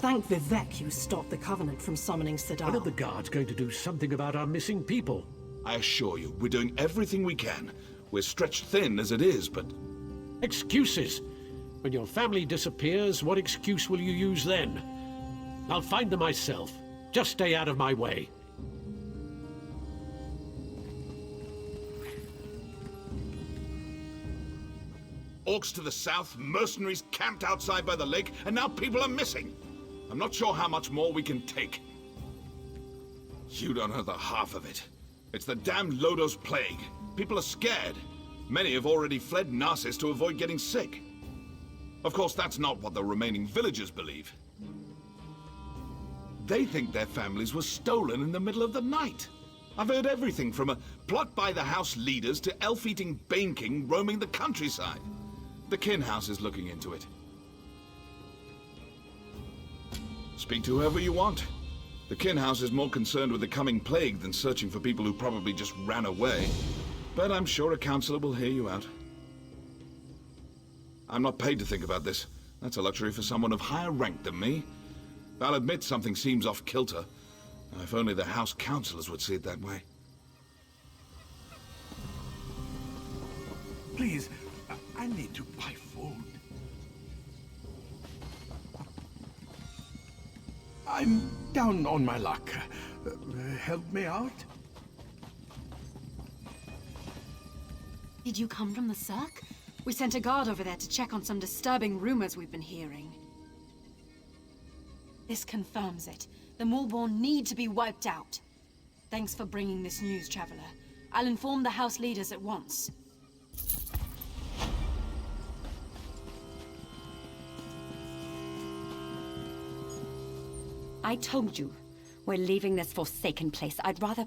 Thank Vivek you stopped the Covenant from summoning Sadal. When are the guards going to do something about our missing people? I assure you, we're doing everything we can. We're stretched thin as it is, but... Excuses! When your family disappears, what excuse will you use then? I'll find them myself. Just stay out of my way. Orcs to the south, mercenaries camped outside by the lake, and now people are missing. I'm not sure how much more we can take. You don't know the half of it. It's the damned Lodos plague. People are scared. Many have already fled Narcissus to avoid getting sick. Of course, that's not what the remaining villagers believe. They think their families were stolen in the middle of the night. I've heard everything from a plot by the house leaders to elf-eating Bane King roaming the countryside. The Kin House is looking into it. Speak to whoever you want. The Kin House is more concerned with the coming plague than searching for people who probably just ran away. But I'm sure a counselor will hear you out. I'm not paid to think about this. That's a luxury for someone of higher rank than me. I'll admit something seems off-kilter. If only the house counselors would see it that way. Please, I need to buy food. I'm down on my luck. Help me out? Did you come from the Cirque? We sent a guard over there to check on some disturbing rumors we've been hearing. This confirms it. The Maulborn need to be wiped out. Thanks for bringing this news, Traveler. I'll inform the house leaders at once. I told you, we're leaving this forsaken place. I'd rather...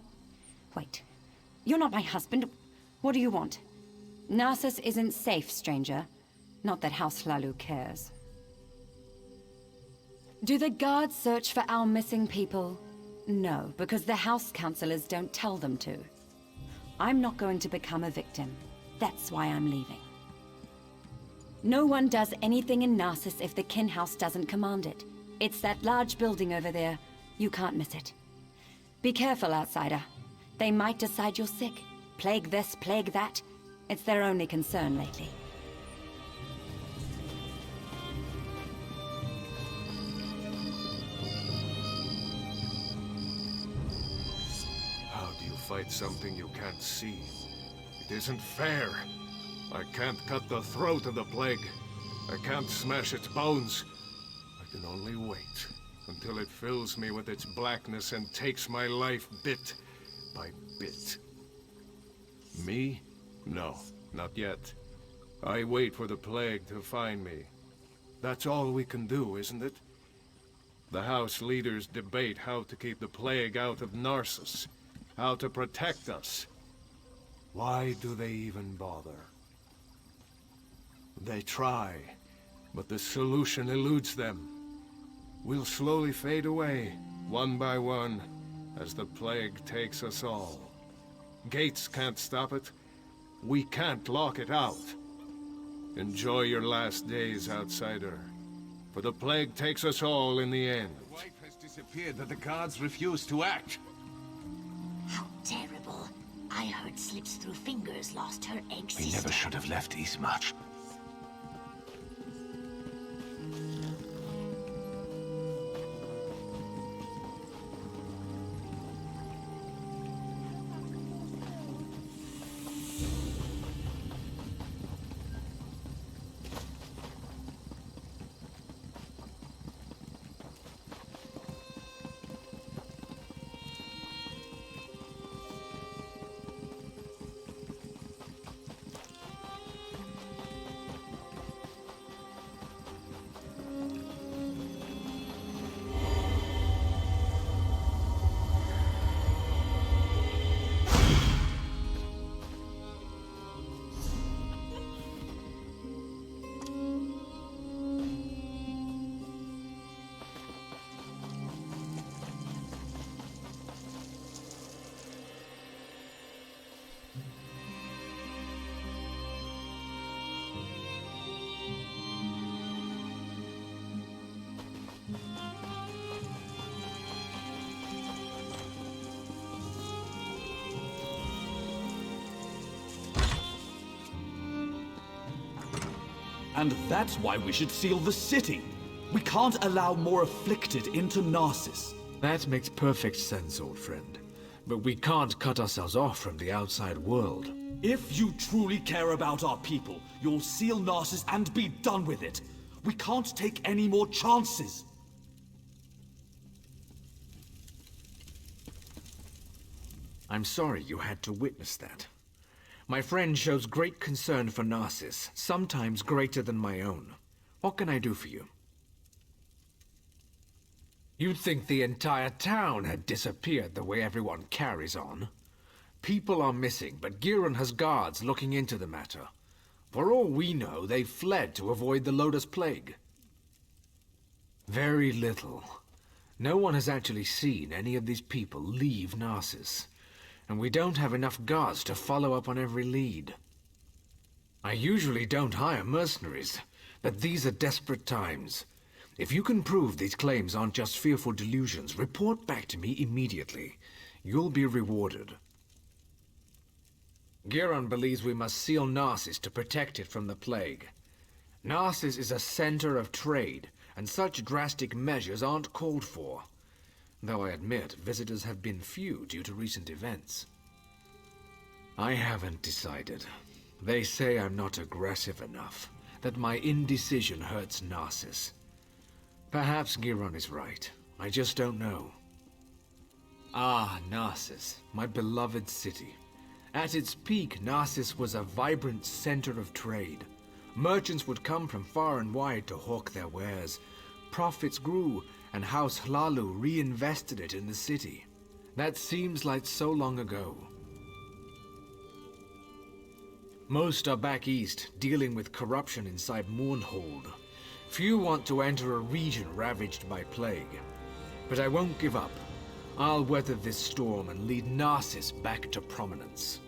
Wait. You're not my husband. What do you want? Narcissus isn't safe, stranger. Not that House HLAALU cares. Do the guards search for our missing people? No, because the house counselors don't tell them to. I'm not going to become a victim. That's why I'm leaving. No one does anything in Narcissus if the Kin House doesn't command it. It's that large building over there. You can't miss it. Be careful, outsider. They might decide you're sick. Plague this, plague that. It's their only concern lately. How do you fight something you can't see? It isn't fair. I can't cut the throat of the plague. I can't smash its bones. I can only wait until it fills me with its blackness and takes my life bit by bit. Me? No, not yet. I wait for the plague to find me. That's all we can do, isn't it? The house leaders debate how to keep the plague out of Narcissus, how to protect us. Why do they even bother? They try, but the solution eludes them. We'll slowly fade away, one by one, as the plague takes us all. Gates can't stop it. We can't lock it out. Enjoy your last days, outsider. For the plague takes us all in the end. The wife has disappeared, but the guards refuse to act. How terrible. I heard slips through fingers lost her egg We sister. never should have left Eastmarch. And that's why we should seal the city. We can't allow more afflicted into Narcissus. That makes perfect sense, old friend. But we can't cut ourselves off from the outside world. If you truly care about our people, you'll seal Narcissus and be done with it. We can't take any more chances. I'm sorry you had to witness that. My friend shows great concern for Narcissus, sometimes greater than my own. What can I do for you? You'd think the entire town had disappeared the way everyone carries on. People are missing, but Giron has guards looking into the matter. For all we know, they fled to avoid the Lotus Plague. Very little. No one has actually seen any of these people leave Narcissus. And we don't have enough guards to follow up on every lead. I usually don't hire mercenaries, but these are desperate times. If you can prove these claims aren't just fearful delusions, report back to me immediately. You'll be rewarded. Giron believes we must seal Narcissus to protect it from the plague. Narcissus is a center of trade, and such drastic measures aren't called for. Though I admit, visitors have been few due to recent events. I haven't decided. They say I'm not aggressive enough, that my indecision hurts Narcissus. Perhaps Giron is right. I just don't know. Ah, Narcissus, my beloved city. At its peak, Narcissus was a vibrant center of trade. Merchants would come from far and wide to hawk their wares. Profits grew, and House HLAALU reinvested it in the city. That seems like so long ago. Most are back east, dealing with corruption inside Mournhold. Few want to enter a region ravaged by plague. But I won't give up. I'll weather this storm and lead Narcissus back to prominence.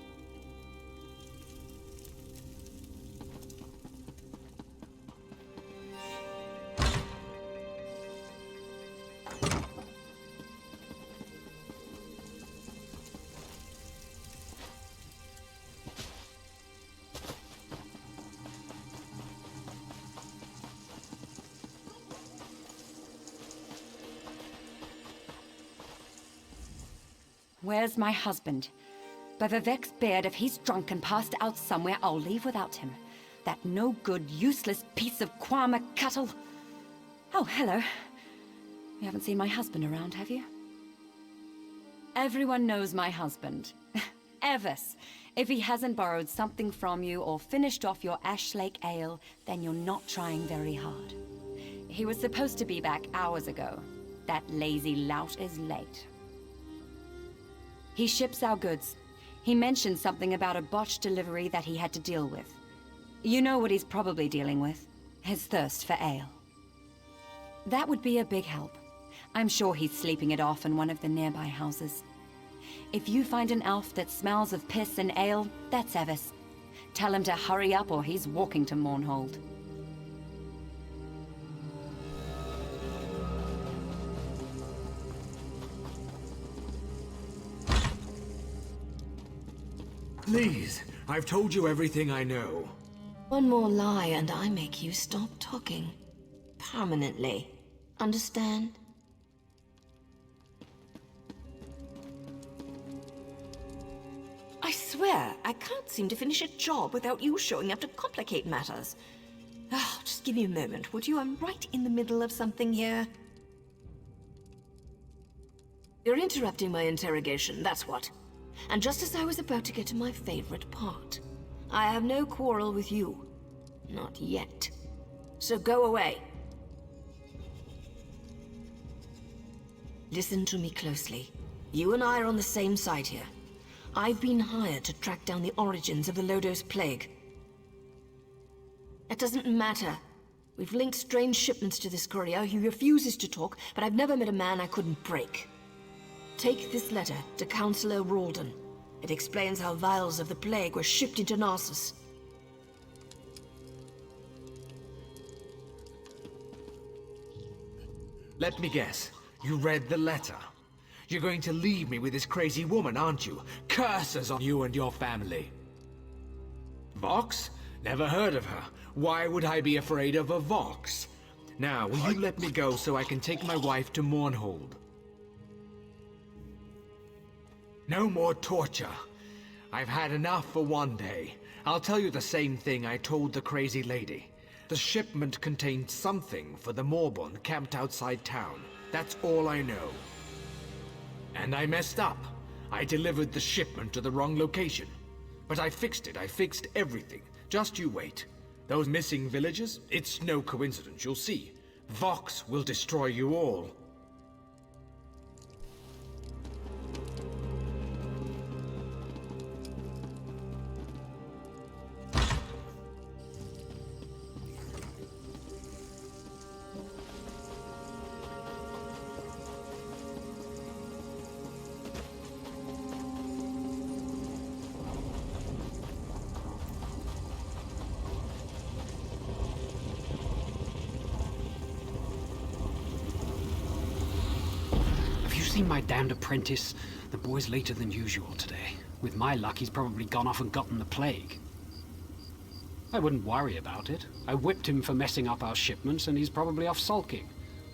Where's my husband? By Vivek's beard, if he's drunk and passed out somewhere, I'll leave without him. That no-good, useless piece of Kwama cattle. Oh, hello. You haven't seen my husband around, have you? Everyone knows my husband. Evis. If he hasn't borrowed something from you or finished off your Ash Lake ale, then you're not trying very hard. He was supposed to be back hours ago. That lazy lout is late. He ships our goods. He mentioned something about a botched delivery that he had to deal with. You know what he's probably dealing with. His thirst for ale. That would be a big help. I'm sure he's sleeping it off in one of the nearby houses. If you find an elf that smells of piss and ale, that's Evis. Tell him to hurry up or he's walking to Mournhold. Please, I've told you everything I know. One more lie and I make you stop talking. Permanently. Understand? I swear, I can't seem to finish a job without you showing up to complicate matters. Oh, just give me a moment, would you? I'm right in the middle of something here. You're interrupting my interrogation, that's what. And just as I was about to get to my favorite part, I have no quarrel with you. Not yet. So go away. Listen to me closely. You and I are on the same side here. I've been hired to track down the origins of the Lodos Plague. It doesn't matter. We've linked strange shipments to this courier. He refuses to talk, but I've never met a man I couldn't break. Take this letter to Councillor Ralden. It explains how vials of the plague were shipped into Narcissus. Let me guess. You read the letter. You're going to leave me with this crazy woman, aren't you? Curses on you and your family. Vox? Never heard of her. Why would I be afraid of a Vox? Now, will you let me go so I can take my wife to Mournhold? No more torture. I've had enough for one day. I'll tell you the same thing I told the crazy lady. The shipment contained something for the Moorborn camped outside town. That's all I know. And I messed up. I delivered the shipment to the wrong location. But I fixed it. I fixed everything. Just you wait. Those missing villagers? It's no coincidence, you'll see. Vox will destroy you all. Seen my damned apprentice? The boy's later than usual today. With my luck, he's probably gone off and gotten the plague. I wouldn't worry about it. I whipped him for messing up our shipments, and he's probably off sulking.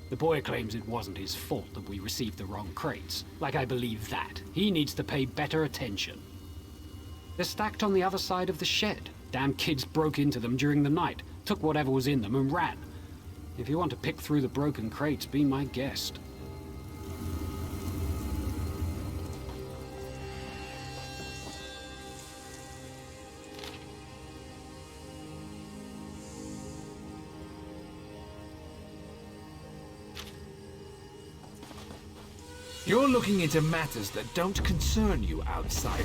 The boy claims it wasn't his fault that we received the wrong crates. Like I believe that. He needs to pay better attention. They're stacked on the other side of the shed. Damn kids broke into them during the night, took whatever was in them and ran. If you want to pick through the broken crates, be my guest. You're looking into matters that don't concern you, outsider.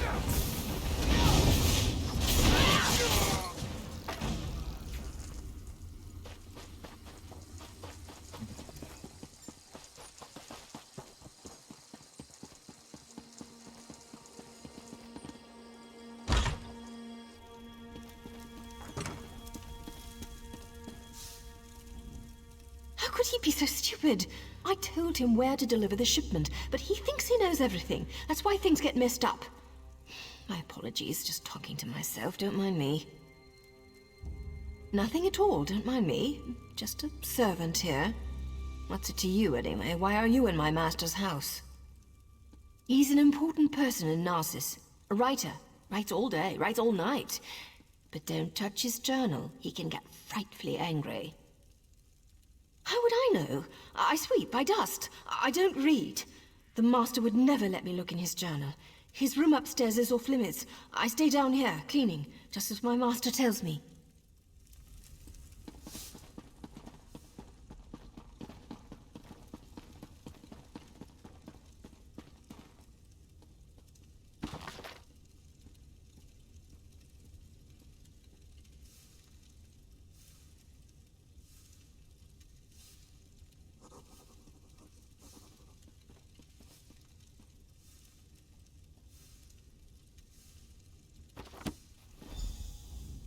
How could he be so stupid? I told him where to deliver the shipment, but he thinks he knows everything. That's why things get messed up. My apologies, just talking to myself, don't mind me. Nothing at all, don't mind me. Just a servant here. What's it to you, anyway? Why are you in my master's house? He's an important person in Narcissus. A writer. Writes all day, writes all night. But don't touch his journal. He can get frightfully angry. How would I know? I sweep, I dust. I don't read. The master would never let me look in his journal. His room upstairs is off limits. I stay down here, cleaning, just as my master tells me.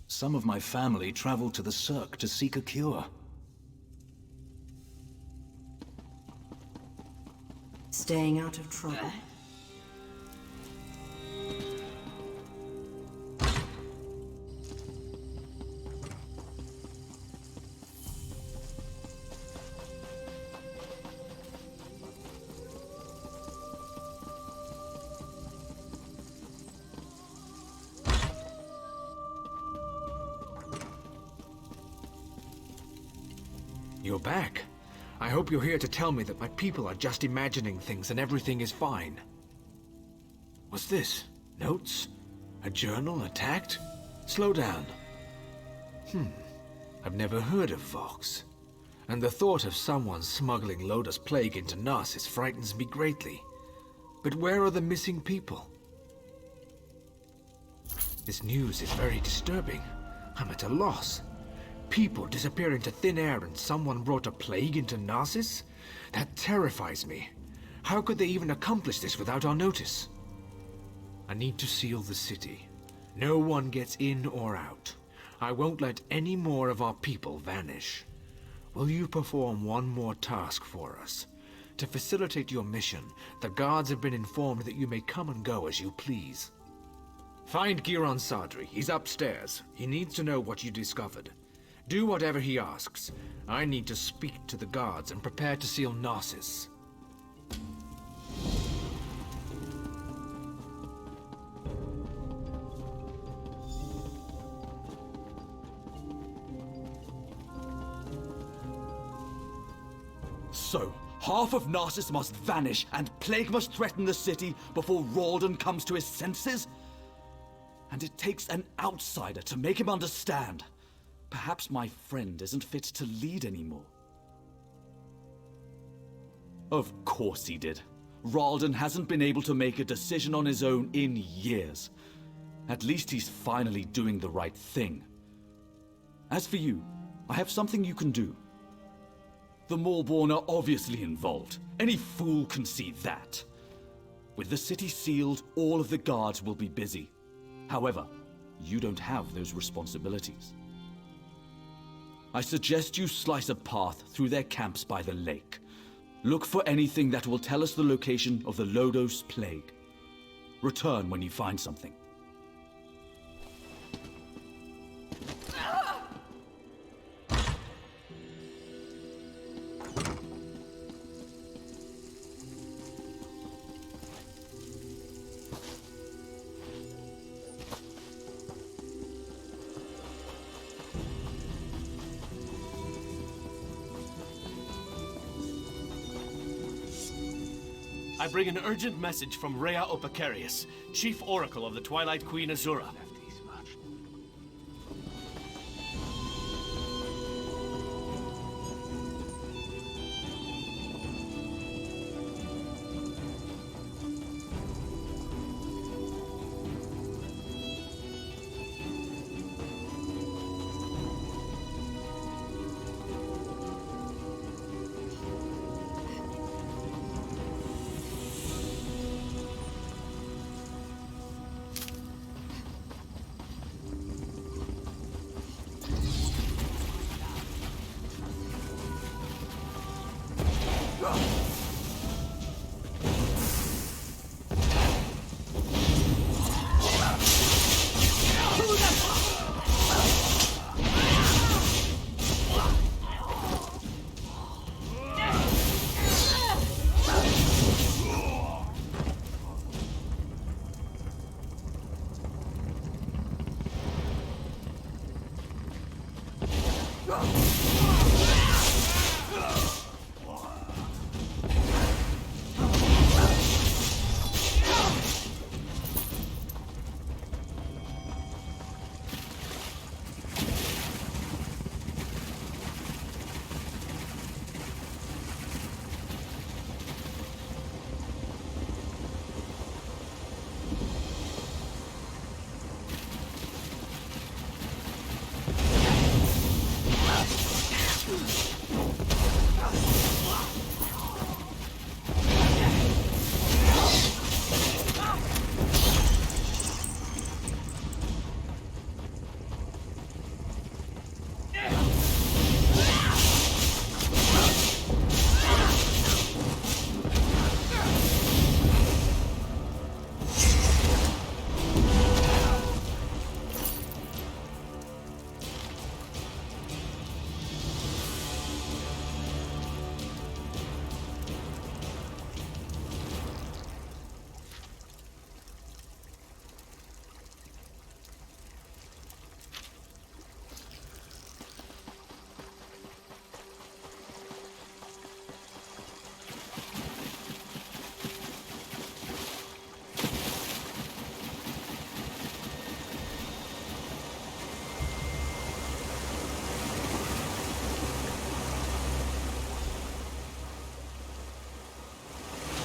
Some of my family traveled to the Cirque to seek a cure. Staying out of trouble. You're back. I hope you're here to tell me that my people are just imagining things and everything is fine. What's this? Notes? A journal attacked? Slow down. I've never heard of Vox. And the thought of someone smuggling Lotus Plague into Narcissus frightens me greatly. But where are the missing people? This news is very disturbing. I'm at a loss. People disappear into thin air and someone brought a plague into Narcissus? That terrifies me. How could they even accomplish this without our notice? I need to seal the city. No one gets in or out. I won't let any more of our people vanish. Will you perform one more task for us? To facilitate your mission, the guards have been informed that you may come and go as you please. Find Giron Sadri. He's upstairs. He needs to know what you discovered. Do whatever he asks. I need to speak to the guards and prepare to seal Narcissus. So, half of Narcissus must vanish and plague must threaten the city before Ralden comes to his senses? And it takes an outsider to make him understand. Perhaps my friend isn't fit to lead anymore. Of course he did. Ralden hasn't been able to make a decision on his own in years. At least he's finally doing the right thing. As for you, I have something you can do. The Maulborn are obviously involved. Any fool can see that. With the city sealed, all of the guards will be busy. However, you don't have those responsibilities. I suggest you slice a path through their camps by the lake. Look for anything that will tell us the location of the Lodos plague. Return when you find something. I bring an urgent message from Rhea Opacarius, Chief Oracle of the Twilight Queen Azura.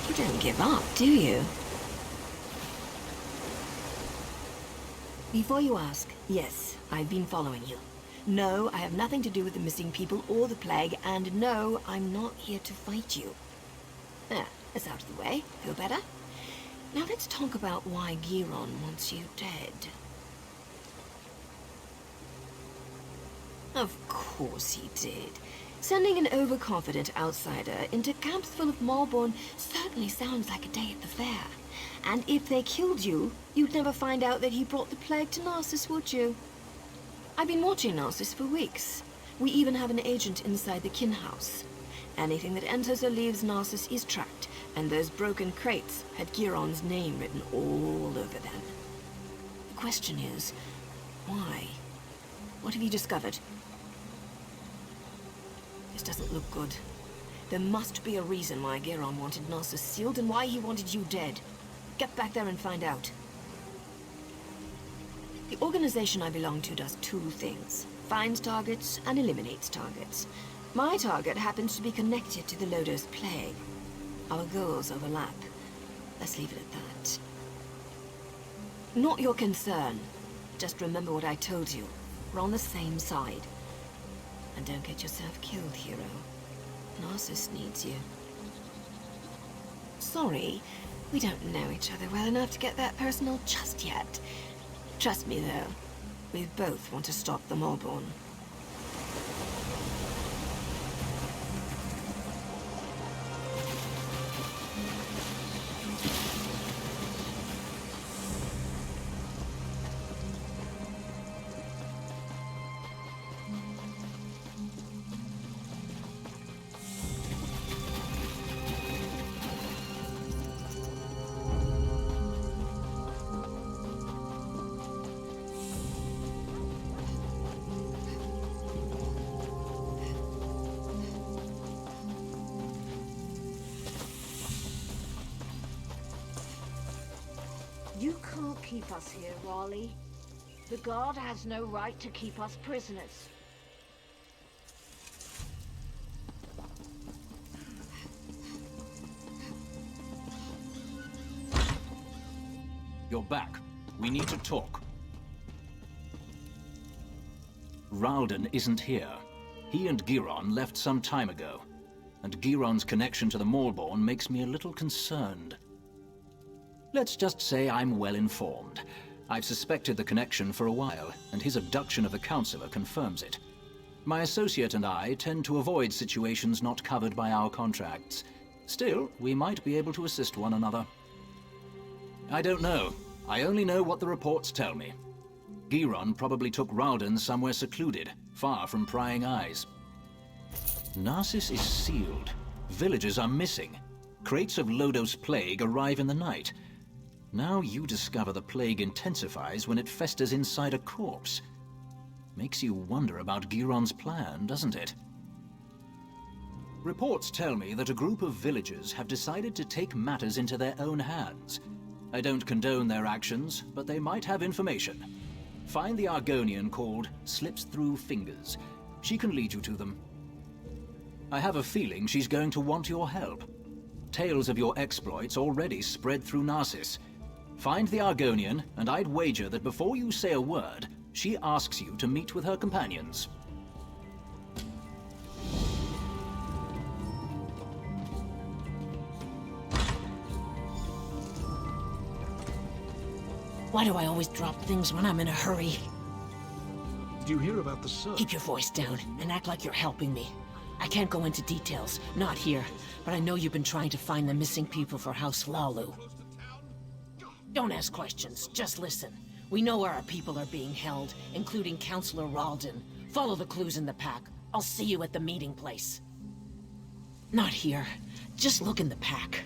You don't give up, do you? Before you ask, yes, I've been following you. No, I have nothing to do with the missing people or the plague, and no, I'm not here to fight you. There, that's out of the way. Feel better? Now let's talk about why Giron wants you dead. Of course he did. Sending an overconfident outsider into camps full of Maulborn certainly sounds like a day at the fair. And if they killed you, you'd never find out that he brought the plague to Narcissus, would you? I've been watching Narcissus for weeks. We even have an agent inside the kin house. Anything that enters or leaves Narcissus is tracked, and those broken crates had Giron's name written all over them. The question is, why? What have you discovered? This doesn't look good. There must be a reason why Giron wanted Narcissus sealed and why he wanted you dead. Get back there and find out. The organization I belong to does two things. Finds targets and eliminates targets. My target happens to be connected to the Lodo's plague. Our goals overlap. Let's leave it at that. Not your concern. Just remember what I told you. We're on the same side. And don't get yourself killed, hero. Narcissus needs you. Sorry, we don't know each other well enough to get that personal just yet. Trust me, though. We both want to stop the Maulborn. You can't keep us here, Raleigh. The guard has no right to keep us prisoners. You're back. We need to talk. Ralden isn't here. He and Giron left some time ago. And Giron's connection to the Maulborn makes me a little concerned. Let's just say I'm well informed. I've suspected the connection for a while, and his abduction of the Counselor confirms it. My associate and I tend to avoid situations not covered by our contracts. Still, we might be able to assist one another. I don't know. I only know what the reports tell me. Giron probably took Ralden somewhere secluded, far from prying eyes. Narcissus is sealed. Villagers are missing. Crates of Lodo's plague arrive in the night. Now you discover the plague intensifies when it festers inside a corpse. Makes you wonder about Giron's plan, doesn't it? Reports tell me that a group of villagers have decided to take matters into their own hands. I don't condone their actions, but they might have information. Find the Argonian called Slips Through Fingers. She can lead you to them. I have a feeling she's going to want your help. Tales of your exploits already spread through Narcissus. Find the Argonian, and I'd wager that before you say a word, she asks you to meet with her companions. Why do I always drop things when I'm in a hurry? Did you hear about the search? Keep your voice down and act like you're helping me. I can't go into details, not here, but I know you've been trying to find the missing people for House HLAALU. Don't ask questions, just listen. We know where our people are being held, including Counselor Ralden. Follow the clues in the pack. I'll see you at the meeting place. Not here. Just look in the pack.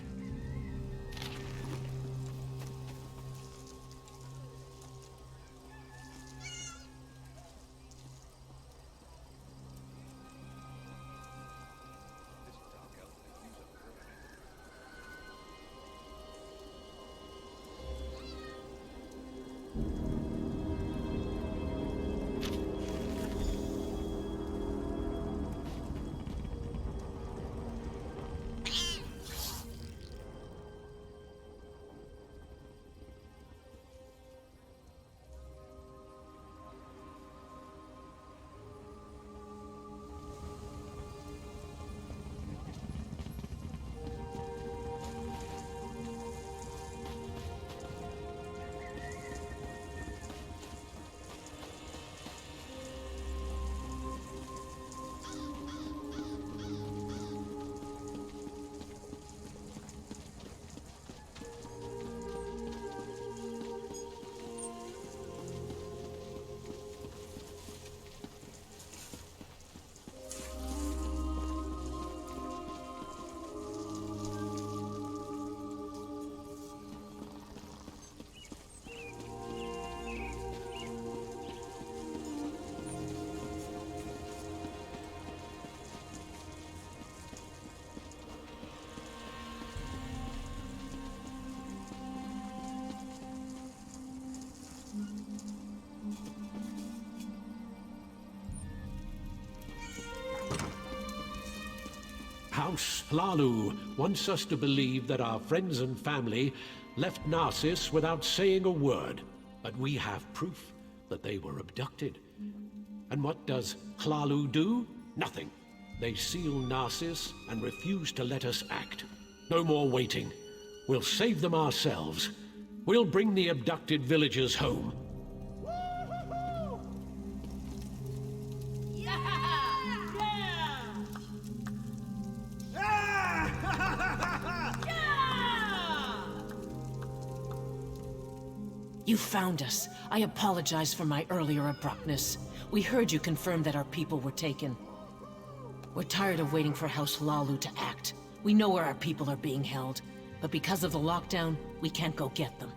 House HLAALU wants us to believe that our friends and family left Narcissus without saying a word, but we have proof that they were abducted. And what does HLAALU do? Nothing. They seal Narcissus and refuse to let us act. No more waiting. We'll save them ourselves. We'll bring the abducted villagers home. You found us. I apologize for my earlier abruptness. We heard you confirm that our people were taken. We're tired of waiting for House HLAALU to act. We know where our people are being held, but because of the lockdown, we can't go get them.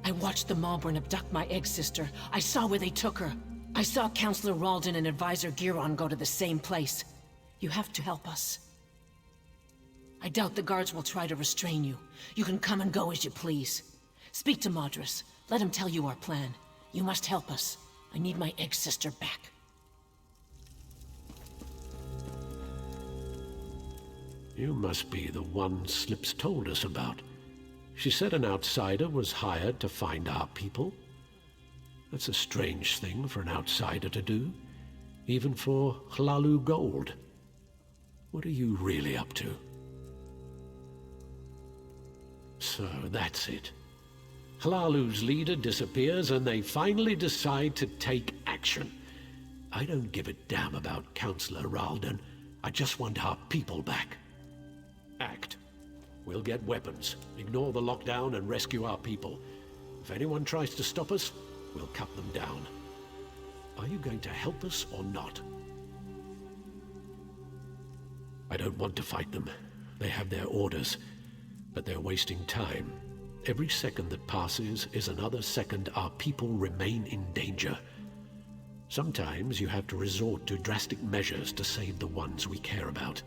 I watched the Malborn abduct my egg sister. I saw where they took her. I saw Counselor Ralden and Advisor Giron go to the same place. You have to help us. I doubt the guards will try to restrain you. You can come and go as you please. Speak to Madras. Let him tell you our plan. You must help us. I need my egg sister back. You must be the one Slips told us about. She said an outsider was hired to find our people. That's a strange thing for an outsider to do, even for HLAALU gold. What are you really up to? So that's it. HLAALU's leader disappears and they finally decide to take action. I don't give a damn about Counselor Ralden. I just want our people back. Act. We'll get weapons, ignore the lockdown and rescue our people. If anyone tries to stop us, we'll cut them down. Are you going to help us or not? I don't want to fight them. They have their orders, but they're wasting time. Every second that passes is another second our people remain in danger. Sometimes you have to resort to drastic measures to save the ones we care about.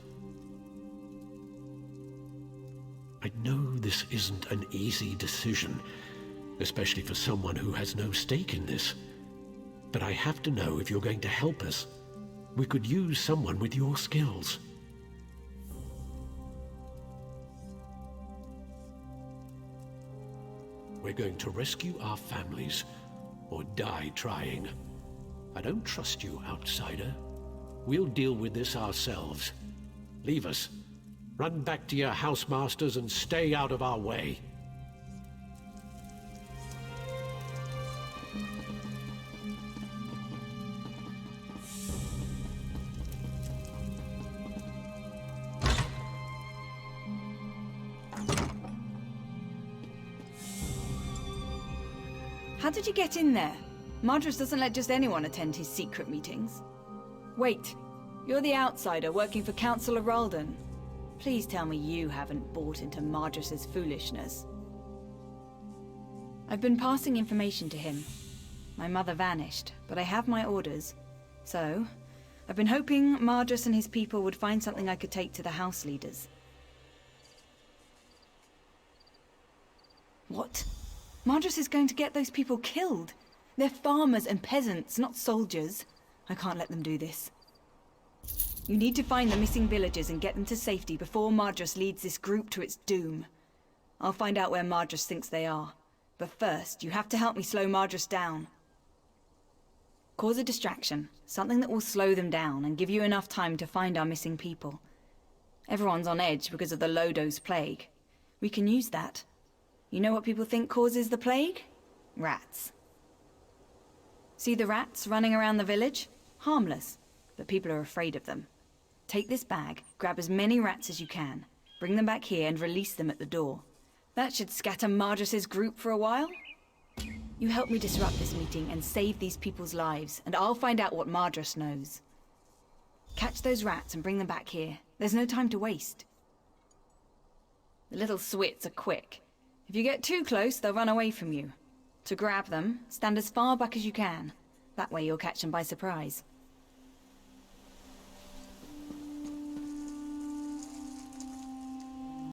I know this isn't an easy decision, especially for someone who has no stake in this. But I have to know if you're going to help us. We could use someone with your skills. We're going to rescue our families, or die trying. I don't trust you, outsider. We'll deal with this ourselves. Leave us. Run back to your housemasters and stay out of our way. How did you get in there? Madras doesn't let just anyone attend his secret meetings. Wait, you're the outsider working for Counselor Ralden. Please tell me you haven't bought into Madras's foolishness. I've been passing information to him. My mother vanished, but I have my orders. So, I've been hoping Madras and his people would find something I could take to the house leaders. What? Madras is going to get those people killed. They're farmers and peasants, not soldiers. I can't let them do this. You need to find the missing villagers and get them to safety before Madras leads this group to its doom. I'll find out where Madras thinks they are. But first, you have to help me slow Madras down. Cause a distraction, something that will slow them down and give you enough time to find our missing people. Everyone's on edge because of the Lodo's plague. We can use that. You know what people think causes the plague? Rats. See the rats running around the village? Harmless, but people are afraid of them. Take this bag, grab as many rats as you can, bring them back here and release them at the door. That should scatter Madras's group for a while. You help me disrupt this meeting and save these people's lives, and I'll find out what Madras knows. Catch those rats and bring them back here. There's no time to waste. The little swits are quick. If you get too close, they'll run away from you. To grab them, stand as far back as you can. That way you'll catch them by surprise.